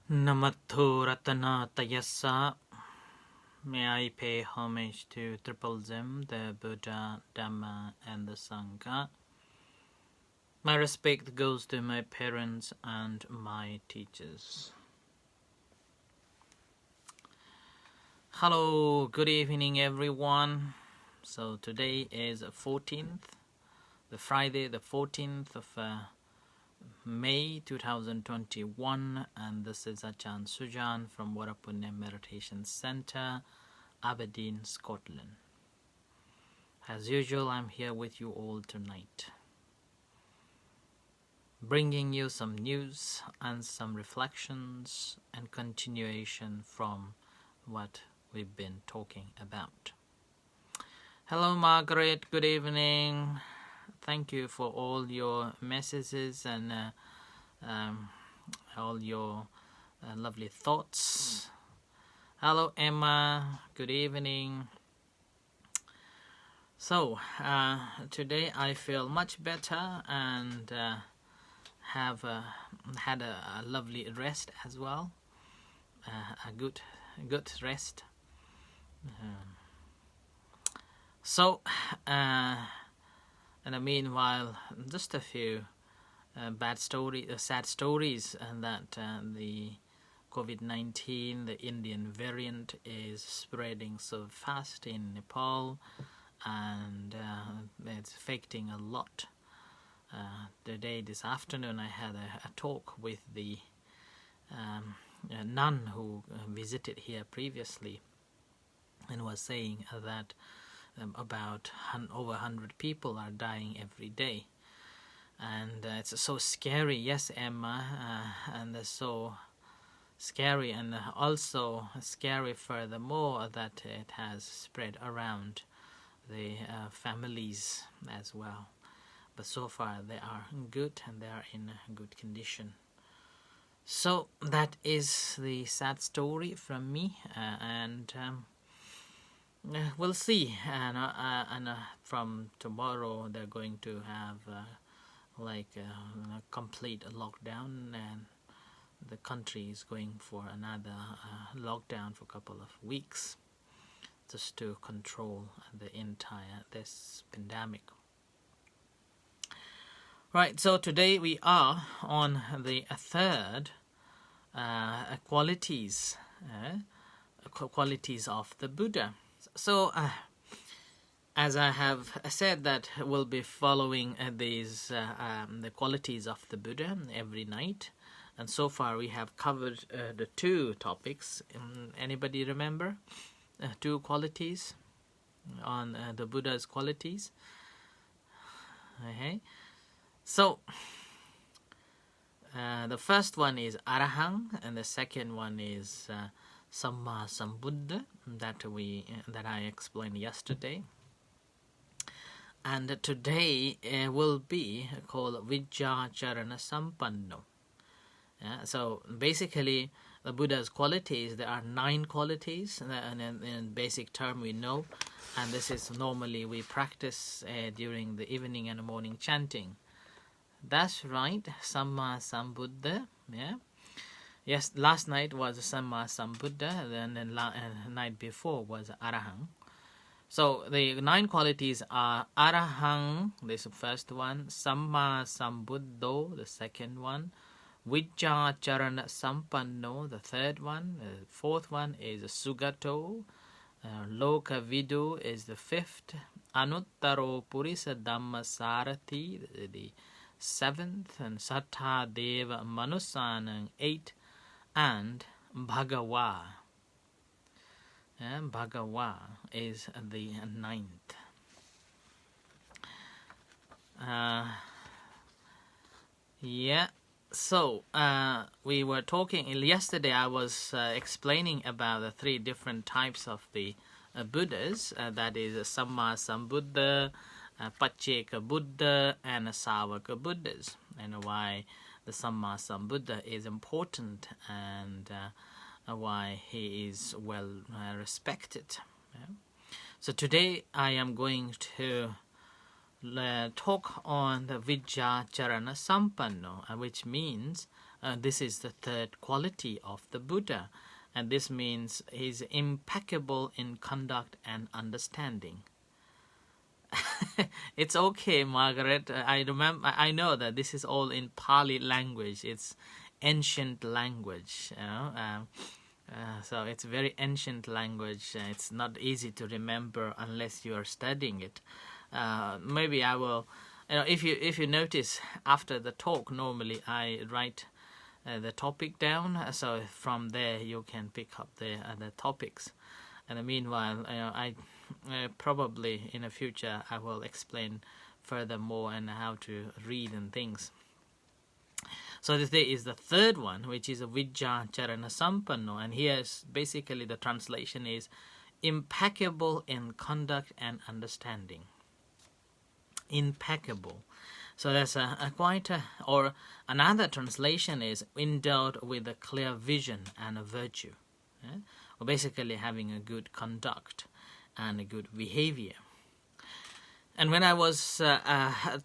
Namatho Ratanatayasa. May I pay homage to Triple Zim, the Buddha, Dhamma, and the Sangha. My respect goes to my parents and my teachers. Hello, good evening, everyone. So today is 14th, the Friday, the 14th of May 2021, and this is Achan Sujan from Warapunya Meditation Center, Aberdeen, Scotland. As usual, I'm here with you all tonight, bringing you some news and some reflections and continuation from what we've been talking about. Hello, Margaret. Good evening. Thank you for all your messages and all your lovely thoughts. Hello, Emma. Good evening. So, today I feel much better and have had a lovely rest as well. A good rest. So, in the meanwhile, just a few sad stories, and that the COVID-19, the Indian variant, is spreading so fast in Nepal, and it's affecting a lot. This afternoon, I had a talk with the nun who visited here previously, and was saying that about over 100 people are dying every day, and it's so scary. Yes, Emma, and it's so scary, and also scary furthermore that it has spread around the families as well. But so far they are good and they are in good condition. So that is the sad story from me, and we'll see. And from tomorrow they're going to have a complete lockdown, and the country is going for another lockdown for a couple of weeks, just to control this pandemic. Right, so today we are on the third qualities of the Buddha. So, as I have said, that we'll be following these the qualities of the Buddha every night, and so far we have covered the two topics. Anybody remember 2 qualities on the Buddha's qualities? Okay. So, the first one is Arahang, and the second one is sammasambuddha, that I explained yesterday. And today will be called Vijjacharana Sampanno. So basically, the Buddha's qualities, there are 9 qualities, and in basic term we know, and this is normally we practice during the evening and morning chanting. That's right, sammasambuddha. Yeah. Yes, last night was sammasambuddha, then the night before was Arahang. So the 9 qualities are Arahang, this is the first one, sammasambuddho, the second one, Vijjacharana Sampanno, the third one, the fourth one is Sugato, Lokavidu is the fifth, Anuttaro Purisa Dhammasarathi, the 7th, and Sattha Deva Manusanang 8th, and Bhagawa. Bhagawa is the 9th. So we were talking yesterday. I was explaining about the 3 different types of the Buddhas. That is sammasambuddha, Pacceka Buddha, and Savaka Buddhas, and why the sammasambuddha is important, and why he is well respected. So today I am going to talk on the Vijjacharana Sampanno, which means This is the third quality of the Buddha, and this means he's impeccable in conduct and understanding. It's okay, Margaret. I know that this is all in Pali language. It's ancient language, so it's very ancient language. It's not easy to remember unless you are studying it. Maybe I will, if you notice after the talk, normally I write the topic down, so from there you can pick up the other topics. And meanwhile, I probably in the future I will explain furthermore and how to read and things. So this is the third one, which is a Vijja Charana Sampanno, and here is basically the translation is impeccable in conduct and understanding. Impeccable. So that's or another translation is endowed with a clear vision and a virtue. Or basically having a good conduct and a good behavior. And when I was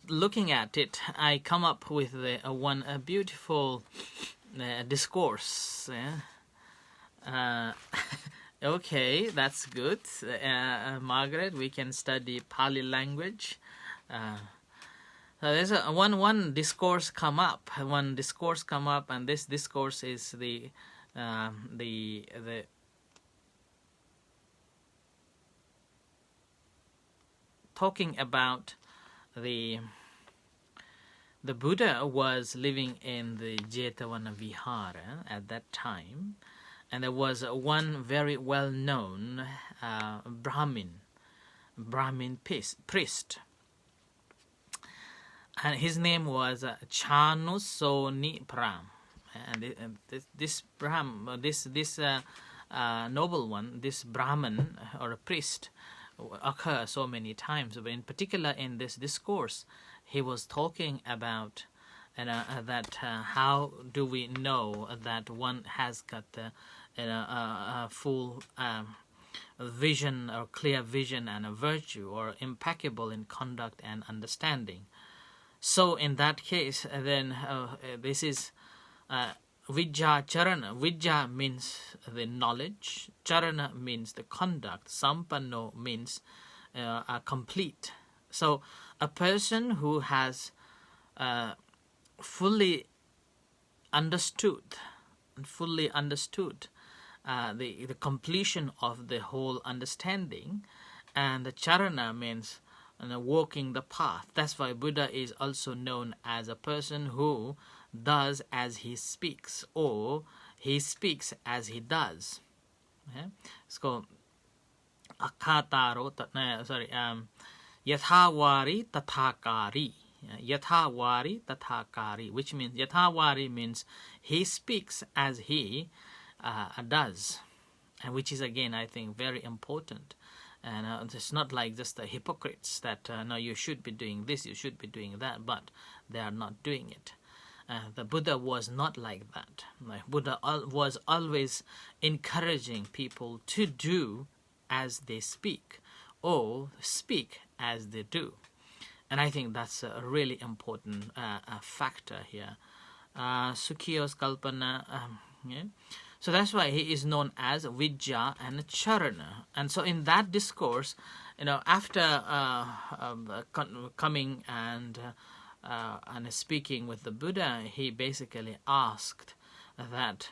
looking at it, I come up with one beautiful discourse. Okay, that's good. Margaret, we can study Pali language. So there's one discourse come up. And this discourse is the talking about the Buddha was living in the Jetavana Vihara at that time, and there was one very well-known Brahmin priest, and his name was Chanusoni Brahm. And this noble one, this Brahmin or a priest, occur so many times, but in particular in this discourse he was talking about that how do we know that one has got a full vision or clear vision and a virtue, or impeccable in conduct and understanding. So in that case, then this is Vijja Charana. Vijja means the knowledge, Charana means the conduct, Sampanno means complete. So a person who has fully understood the completion of the whole understanding, and the Charana means walking the path. That's why Buddha is also known as a person who does as he speaks, or he speaks as he does. So akhataro yathavari tathakari. Yathavari tathakari, which means yathavari means he speaks as he does, and which is again I think very important. And it's not like just the hypocrites that no, you should be doing this, you should be doing that, but they are not doing it. The Buddha was not like that. Buddha was always encouraging people to do as they speak, or speak as they do. And I think that's a really important factor here. Sukhiyo's Kalpana. So that's why he is known as Vijja and Charana. And so in that discourse, after coming and speaking with the Buddha, he basically asked that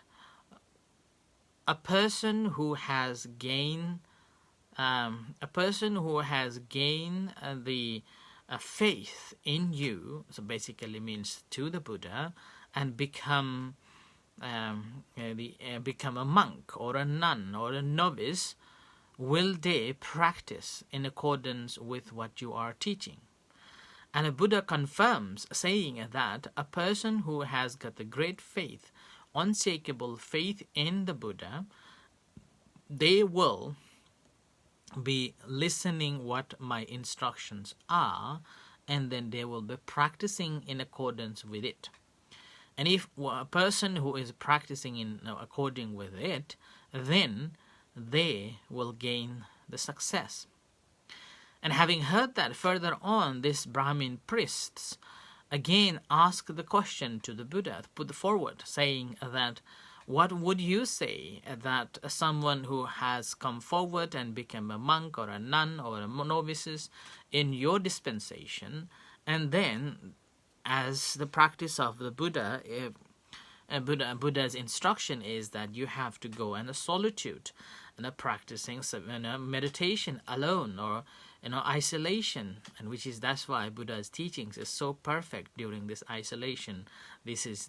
a person who has gained the faith in you, so basically means to the Buddha, and become a monk or a nun or a novice, will they practice in accordance with what you are teaching? And the Buddha confirms, saying that a person who has got the great faith, unshakable faith in the Buddha, they will be listening what my instructions are, and then they will be practicing in accordance with it. And if a person who is practicing in according with it, then they will gain the success. And having heard that, further on, this Brahmin priests again asked the question to the Buddha, put forward, saying that, what would you say that someone who has come forward and become a monk or a nun or a novice in your dispensation, and then as the practice of the Buddha, Buddha's instruction is that you have to go in a solitude and practicing meditation alone, or isolation, and that's why Buddha's teachings is so perfect during this isolation. This is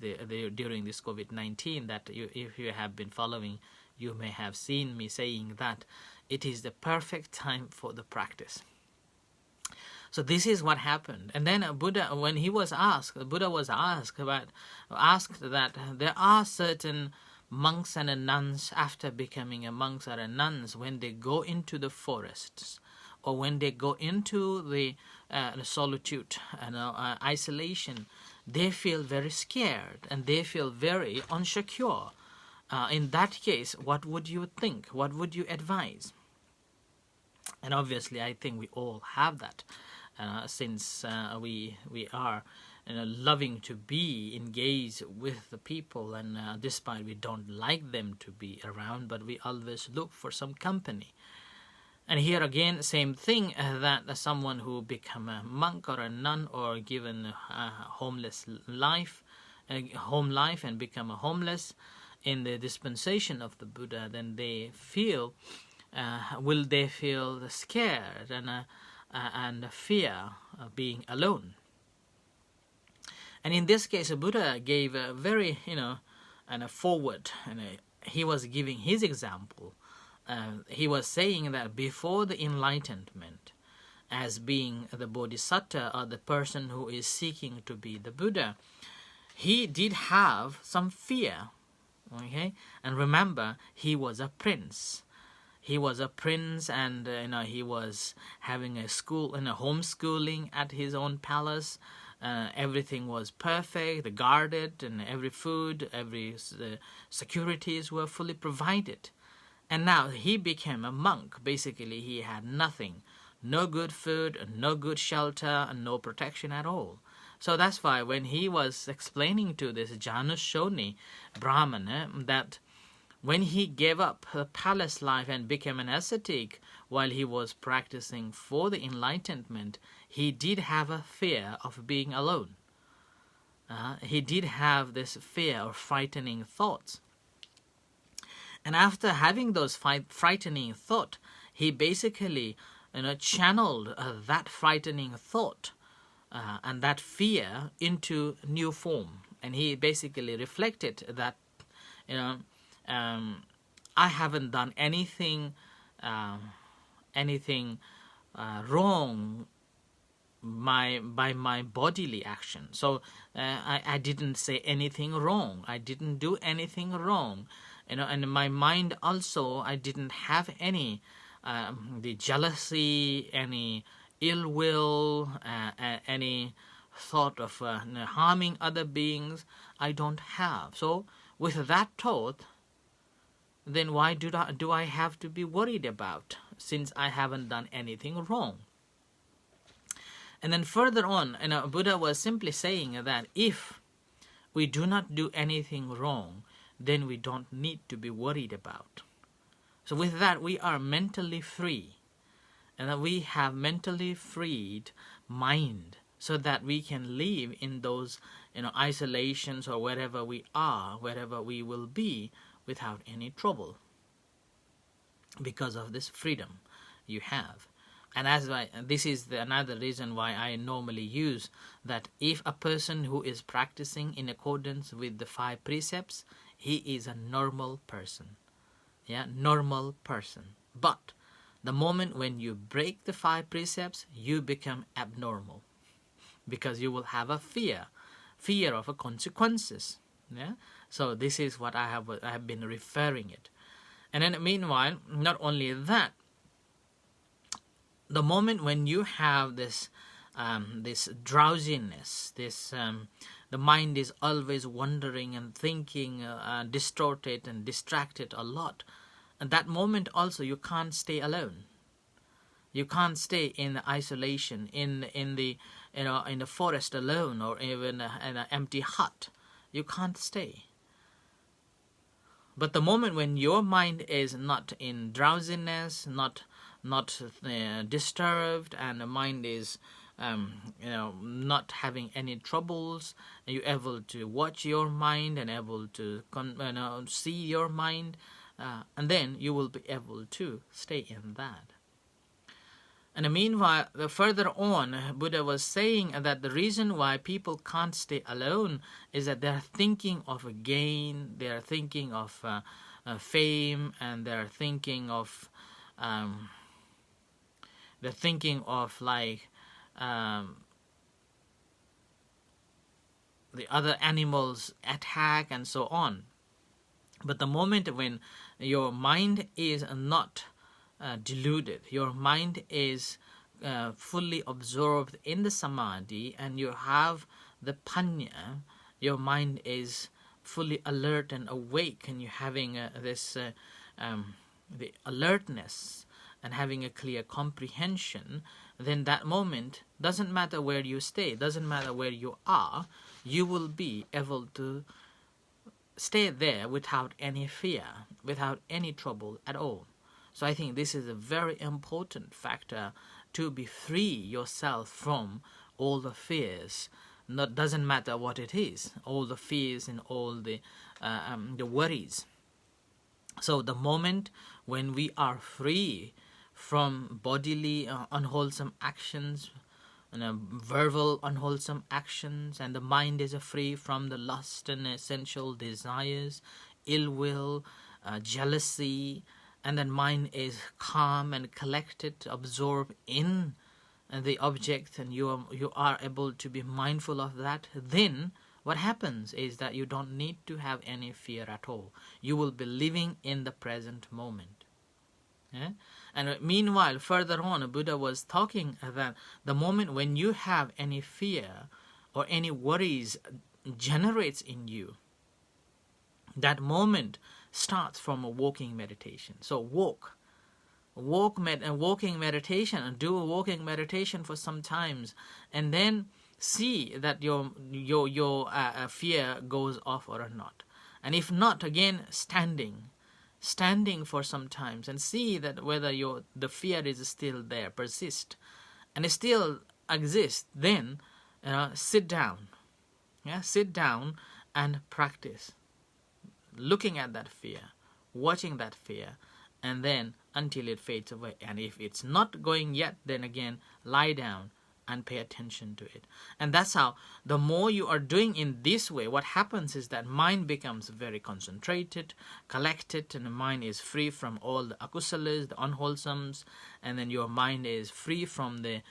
during this COVID-19 that if you have been following, you may have seen me saying that it is the perfect time for the practice. So this is what happened. And then Buddha, when he was asked, Buddha was asked that there are certain monks and nuns, after becoming a monks or a nuns, when they go into the forests or when they go into the solitude and isolation, they feel very scared and they feel very unsecure. In that case, what would you think? What would you advise? And obviously, I think we all have that, since we are loving to be engaged with the people, and despite we don't like them to be around, but we always look for some company. And here again, same thing, that someone who become a monk or a nun or given a homeless life, home life, and become a homeless in the dispensation of the Buddha, then they feel, will they feel scared and fear being alone? And in this case, Buddha gave a very, and a forward, and he was giving his example. He was saying that before the enlightenment, as being the bodhisattva or the person who is seeking to be the Buddha, he did have some fear. Okay, and remember, he was a prince. He was a prince, and he was having a school and a homeschooling at his own palace. Everything was perfect, guarded, and every food, every securities were fully provided. And now he became a monk. Basically, he had nothing, no good food, no good shelter, and no protection at all. So that's why when he was explaining to this Janushoni Brahman that when he gave up the palace life and became an ascetic while he was practicing for the enlightenment, he did have a fear of being alone. He did have this fear of frightening thoughts. And after having those frightening thoughts, he basically channeled that frightening thought and that fear into new form. And he basically reflected that, I haven't done anything wrong by my bodily action. So I didn't say anything wrong. I didn't do anything wrong. And in my mind also, I didn't have any the jealousy, any ill will, any thought of harming other beings. I don't have. So with that thought, then why do I have to be worried about, since I haven't done anything wrong? And then further on, Buddha was simply saying that if we do not do anything wrong, then we don't need to be worried about. So with that, we are mentally free, and that we have mentally freed mind, so that we can live in those isolations or wherever we are, wherever we will be, without any trouble, because of this freedom you have. And this is another reason why I normally use that if a person who is practicing in accordance with the 5 precepts, he is a normal person. Yeah, normal person. But the moment when you break the 5 precepts, you become abnormal, because you will have a fear of consequences. Yeah. So this is what I have been referring it. And then meanwhile, not only that, the moment when you have this drowsiness, the mind is always wandering and thinking, distorted and distracted a lot. At that moment also, you can't stay alone. You can't stay in isolation, in the in the forest alone, or even in an empty hut. You can't stay. But the moment when your mind is not in drowsiness, not disturbed, and the mind is not having any troubles, and you're able to watch your mind and able to see your mind, and then you will be able to stay in that. And meanwhile, further on, Buddha was saying that the reason why people can't stay alone is that they're thinking of a gain, they're thinking of fame, and they're thinking of like the other animals attack and so on. But the moment when your mind is not deluded, your mind is fully absorbed in the samadhi, and you have the panya, your mind is fully alert and awake, and you're having the alertness and having a clear comprehension, then that moment, doesn't matter where you stay, doesn't matter where you are, you will be able to stay there without any fear, without any trouble at all. So I think this is a very important factor to be free yourself from all the fears. Doesn't matter what it is, all the fears and all the worries. So the moment when we are free from bodily unwholesome actions, verbal unwholesome actions, and the mind is free from the lust and essential desires, ill will, jealousy, and then mind is calm and collected, absorbed in the object, and you are able to be mindful of that, then what happens is that you don't need to have any fear at all. You will be living in the present moment. Yeah? And meanwhile, further on, Buddha was talking that the moment when you have any fear or any worries generates in you, that moment starts from a walking meditation. So walking meditation, and do a walking meditation for some times, and then see that your fear goes off or not. And if not, again standing for some times, and see that whether the fear is still there, persist, and it still exists. Then sit down, sit down and practice looking at that fear, watching that fear, and then until it fades away. And if it's not going yet, then again lie down and pay attention to it. And that's how, the more you are doing in this way, what happens is that mind becomes very concentrated, collected, and the mind is free from all the akusalas, the unwholesomes, and then your mind is free from the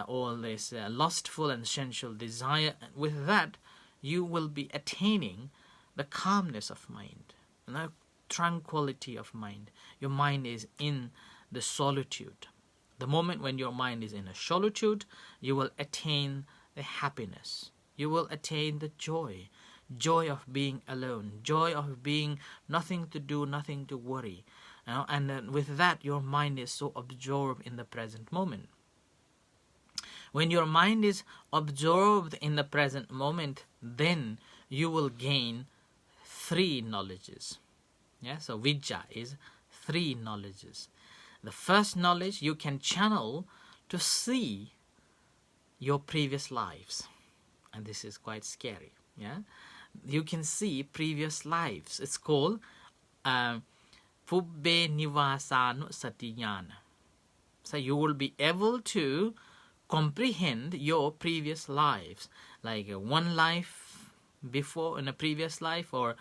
all this lustful and sensual desire. And with that, you will be attaining the calmness of mind, the tranquility of mind. Your mind is in the solitude. The moment when your mind is in a solitude, you will attain the happiness. You will attain the joy of being alone, joy of being nothing to do, nothing to worry. And then with that, your mind is so absorbed in the present moment. When your mind is absorbed in the present moment, then you will gain 3 knowledges. So Vijja is 3 knowledges. The first knowledge you can channel to see your previous lives. And this is quite scary. You can see previous lives. It's called Pubbe Nivasanu Satiyana. So you will be able to comprehend your previous lives, like one life before in a previous life, or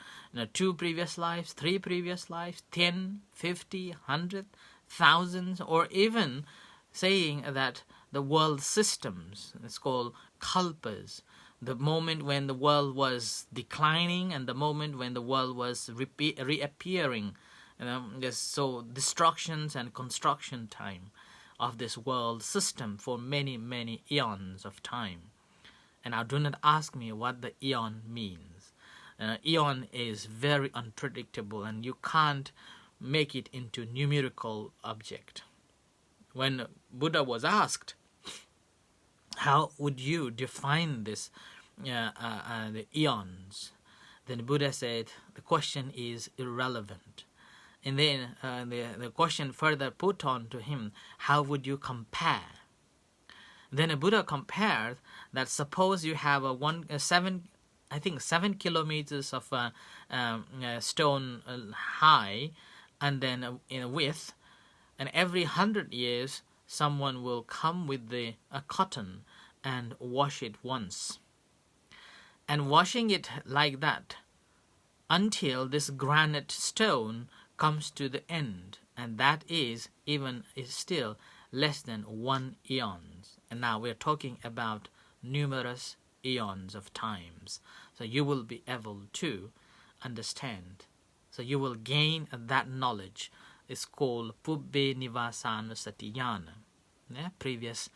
2 previous lives, 3 previous lives, 10, 50, 100, thousands, or even saying that the world systems, it's called kalpas, the moment when the world was declining and the moment when the world was reappearing, so destructions and construction time of this world system for many, many eons of time. And now do not ask me what the eon means. Eon is very unpredictable, and you can't make it into numerical object. When Buddha was asked how would you define this, the eons? Then the Buddha said, the question is irrelevant. And then the question further put on to him, how would you compare? Then a Buddha compared that suppose you have seven kilometers of stone high, and then in width, and every 100 years someone will come with a cotton and wash it once, and washing it like that until this granite stone comes to the end, and that is still less than 1 eon. And now we're talking about numerous eons of times. So you will be able to understand. So you will gain that knowledge. It's called Pubbe Nivasana Satiyana, previous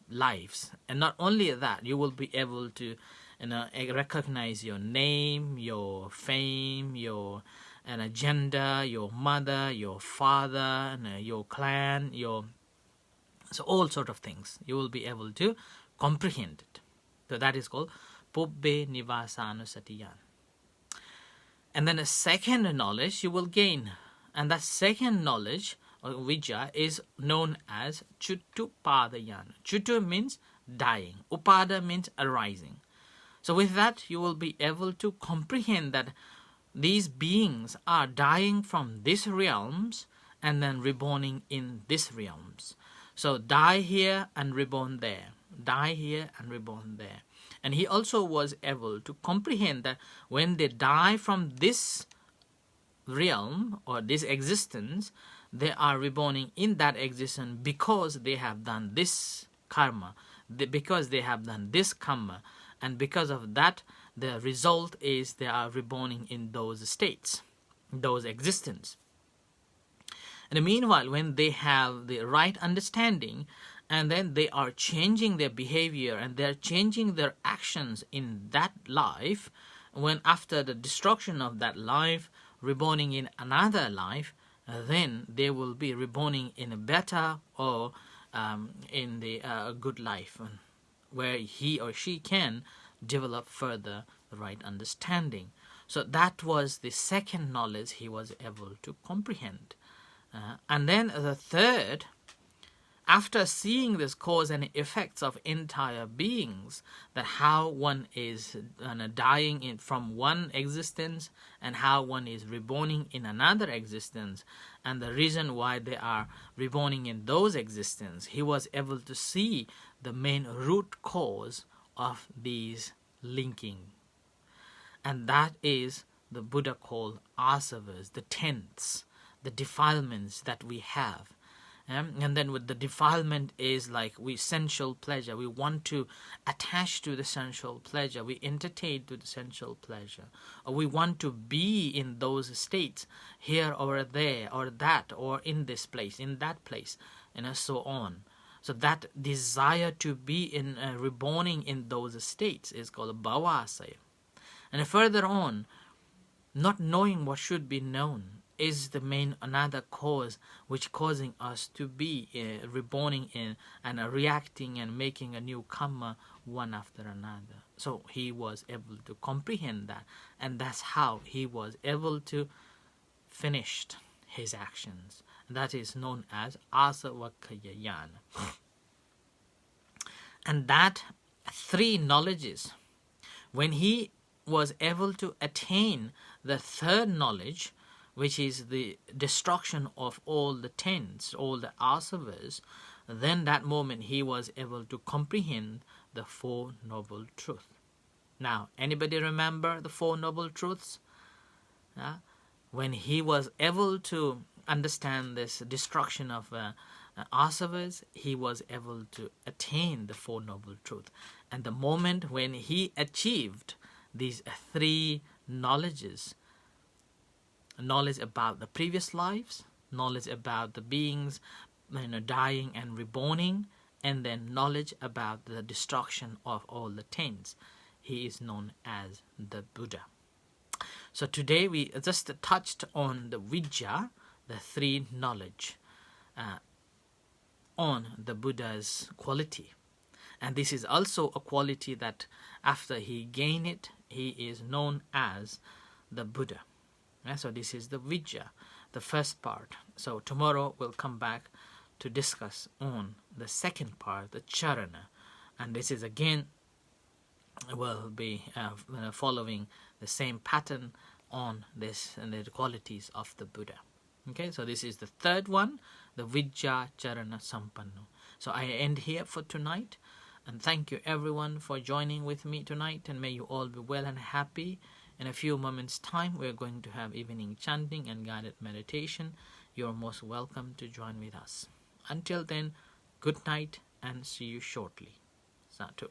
lives. And not only that, you will be able to recognize your name, your fame, your agenda, your mother, your father, your clan, so all sort of things. You will be able to comprehend it. So that is called Pubbe Nivasana Satiyana. And then a second knowledge you will gain. And that second knowledge, or Vijja, is known as Chutupadayana. Chutu means dying. Upada means arising. So with that, you will be able to comprehend that these beings are dying from these realms and then reborning in these realms. So die here and reborn there. Die here and reborn there. And he also was able to comprehend that when they die from this realm or this existence, they are reborning in that existence because they have done this karma, because they have done this karma, and because of that, the result is they are reborning in those states, those existences. And meanwhile, when they have the right understanding, and then they are changing their behavior and they're changing their actions in that life, when after the destruction of that life, reborning in another life, then they will be reborning in a better or in the good life, where he or she can develop further the right understanding. So that was the second knowledge he was able to comprehend. And then the third, after seeing this cause and effects of entire beings, that how one is dying from one existence and how one is reborning in another existence, and the reason why they are reborning in those existences, he was able to see the main root cause of these linking. And that is the Buddha called asavas, the tents, the defilements that we have. And then with the defilement is like we sensual pleasure. We want to attach to the sensual pleasure. We entertain to the sensual pleasure. Or we want to be in those states, here or there or that, or in this place, in that place, and so on. So that desire to be in reborning in those states is called bhavasaya. And further on, not knowing what should be known is the main another cause which causing us to be reborning in and reacting and making a new karma one after another. So he was able to comprehend that, and that's how he was able to finish his actions. That is known as asavakayayana. And that three knowledges, when he was able to attain the third knowledge, which is the destruction of all the tents, all the asavas, then that moment he was able to comprehend the Four Noble Truths. Now, anybody remember the Four Noble Truths? When he was able to understand this destruction of asavas, he was able to attain the Four Noble Truths. And the moment when he achieved these three knowledges, knowledge about the previous lives, knowledge about the beings dying and reborning, and then knowledge about the destruction of all the tents, he is known as the Buddha. So today we just touched on the Vijja, the three knowledge, on the Buddha's quality. And this is also a quality that after he gained it, he is known as the Buddha. So this is the Vijja, the first part. So tomorrow we'll come back to discuss on the second part, the Charana. And this is again will be following the same pattern on this and the qualities of the Buddha. Okay, so this is the third one, the Vijja Charana Sampanno. So I end here for tonight, and thank you everyone for joining with me tonight, and may you all be well and happy. In a few moments time we're going to have evening chanting and guided meditation. You're most welcome to join with us. Until then, good night and see you shortly. Satu.